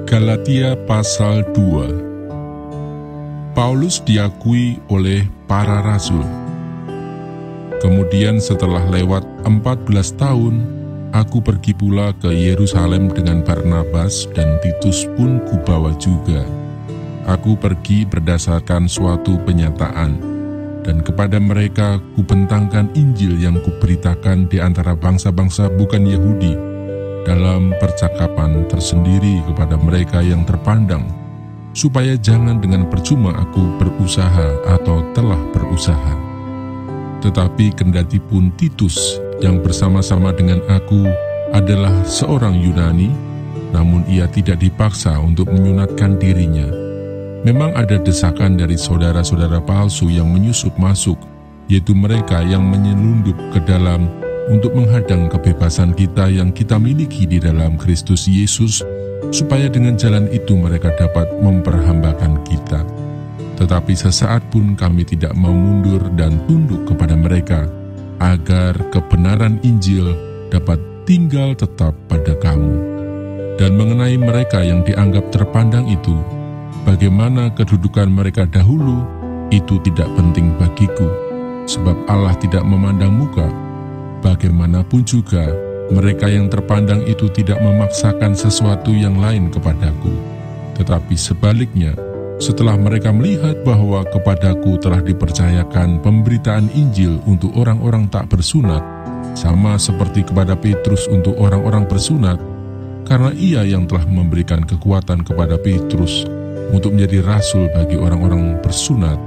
Galatia pasal 2. Paulus diakui oleh para rasul. Kemudian setelah lewat 14 tahun, aku pergi pula ke Yerusalem dengan Barnabas dan Titus pun kubawa juga. Aku pergi berdasarkan suatu penyataan, dan kepada mereka kubentangkan Injil yang kuberitakan di antara bangsa-bangsa bukan Yahudi, dalam percakapan tersendiri kepada mereka yang terpandang, supaya jangan dengan percuma aku berusaha atau telah berusaha. Tetapi kendati pun Titus yang bersama-sama dengan aku adalah seorang Yunani, namun ia tidak dipaksa untuk menyunatkan dirinya. Memang ada desakan dari saudara-saudara palsu yang menyusup masuk, yaitu mereka yang menyelundup ke dalam untuk menghadang kebebasan kita yang kita miliki di dalam Kristus Yesus, supaya dengan jalan itu mereka dapat memperhambakan kita. Tetapi sesaat pun kami tidak mau mundur dan tunduk kepada mereka, agar kebenaran Injil dapat tinggal tetap pada kamu. Dan mengenai mereka yang dianggap terpandang itu, bagaimana kedudukan mereka dahulu, itu tidak penting bagiku, sebab Allah tidak memandang muka. Bagaimanapun juga, mereka yang terpandang itu tidak memaksakan sesuatu yang lain kepadaku. Tetapi sebaliknya, setelah mereka melihat bahwa kepadaku telah dipercayakan pemberitaan Injil untuk orang-orang tak bersunat, sama seperti kepada Petrus untuk orang-orang bersunat, karena ia yang telah memberikan kekuatan kepada Petrus untuk menjadi rasul bagi orang-orang bersunat,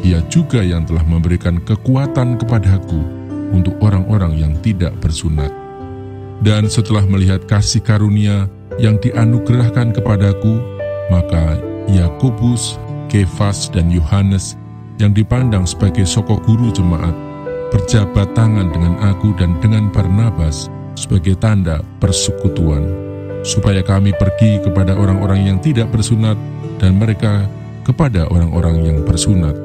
ia juga yang telah memberikan kekuatan kepadaku untuk orang-orang yang tidak bersunat. Dan setelah melihat kasih karunia yang dianugerahkan kepadaku, maka Yakobus, Kefas, dan Yohanes yang dipandang sebagai sokok guru jemaat berjabat tangan dengan aku dan dengan Barnabas sebagai tanda persekutuan, supaya kami pergi kepada orang-orang yang tidak bersunat dan mereka kepada orang-orang yang bersunat.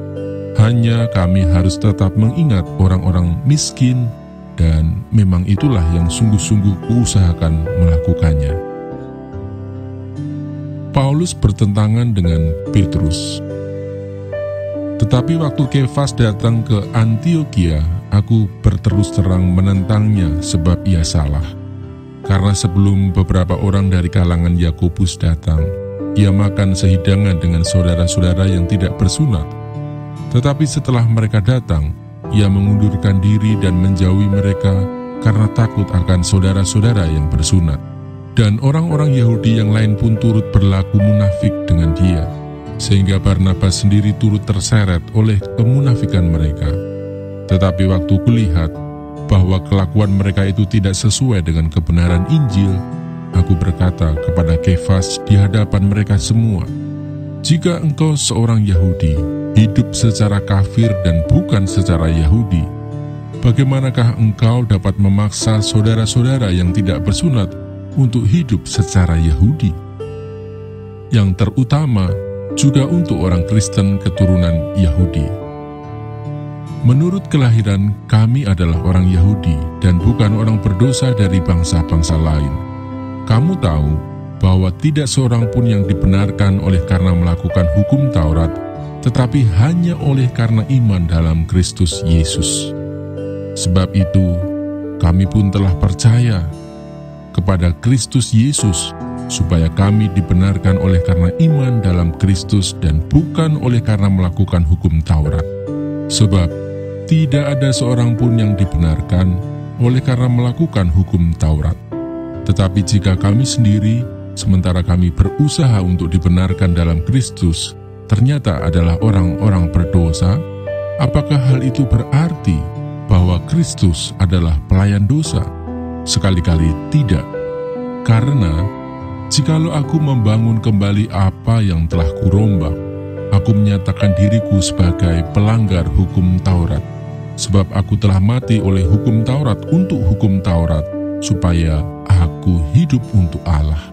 Hanya kami harus tetap mengingat orang-orang miskin, dan memang itulah yang sungguh-sungguh kuusahakan melakukannya. Paulus bertentangan dengan Petrus. Tetapi waktu Kefas datang ke Antiokhia, aku berterus terang menentangnya sebab ia salah. Karena sebelum beberapa orang dari kalangan Yakobus datang, ia makan sehidangan dengan saudara-saudara yang tidak bersunat. Tetapi setelah mereka datang, ia mengundurkan diri dan menjauhi mereka karena takut akan saudara-saudara yang bersunat. Dan orang-orang Yahudi yang lain pun turut berlaku munafik dengan dia, sehingga Barnabas sendiri turut terseret oleh kemunafikan mereka. Tetapi waktu kulihat bahwa kelakuan mereka itu tidak sesuai dengan kebenaran Injil, aku berkata kepada Kefas di hadapan mereka semua, "Jika engkau seorang Yahudi, hidup secara kafir dan bukan secara Yahudi, bagaimanakah engkau dapat memaksa saudara-saudara yang tidak bersunat untuk hidup secara Yahudi? Yang terutama juga untuk orang Kristen keturunan Yahudi. Menurut kelahiran, kami adalah orang Yahudi dan bukan orang berdosa dari bangsa-bangsa lain. Kamu tahu bahwa tidak seorang pun yang dibenarkan oleh karena melakukan hukum Taurat, tetapi hanya oleh karena iman dalam Kristus Yesus. Sebab itu, kami pun telah percaya kepada Kristus Yesus, supaya kami dibenarkan oleh karena iman dalam Kristus dan bukan oleh karena melakukan hukum Taurat. Sebab tidak ada seorang pun yang dibenarkan oleh karena melakukan hukum Taurat. Tetapi jika kami sendiri, sementara kami berusaha untuk dibenarkan dalam Kristus, ternyata adalah orang-orang berdosa, apakah hal itu berarti bahwa Kristus adalah pelayan dosa? Sekali-kali tidak. Karena jikalau aku membangun kembali apa yang telah kurombak, aku menyatakan diriku sebagai pelanggar hukum Taurat, sebab aku telah mati oleh hukum Taurat untuk hukum Taurat, supaya aku hidup untuk Allah.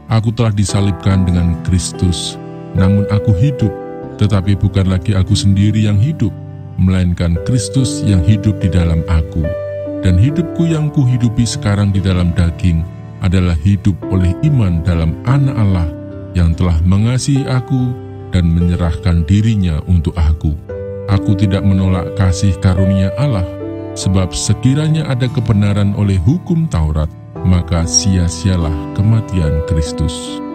Aku telah disalibkan dengan Kristus, namun aku hidup, tetapi bukan lagi aku sendiri yang hidup, melainkan Kristus yang hidup di dalam aku. Dan hidupku yang kuhidupi sekarang di dalam daging adalah hidup oleh iman dalam Anak Allah yang telah mengasihi aku dan menyerahkan dirinya untuk aku. Aku tidak menolak kasih karunia Allah, sebab sekiranya ada kebenaran oleh hukum Taurat, maka sia-sialah kematian Kristus.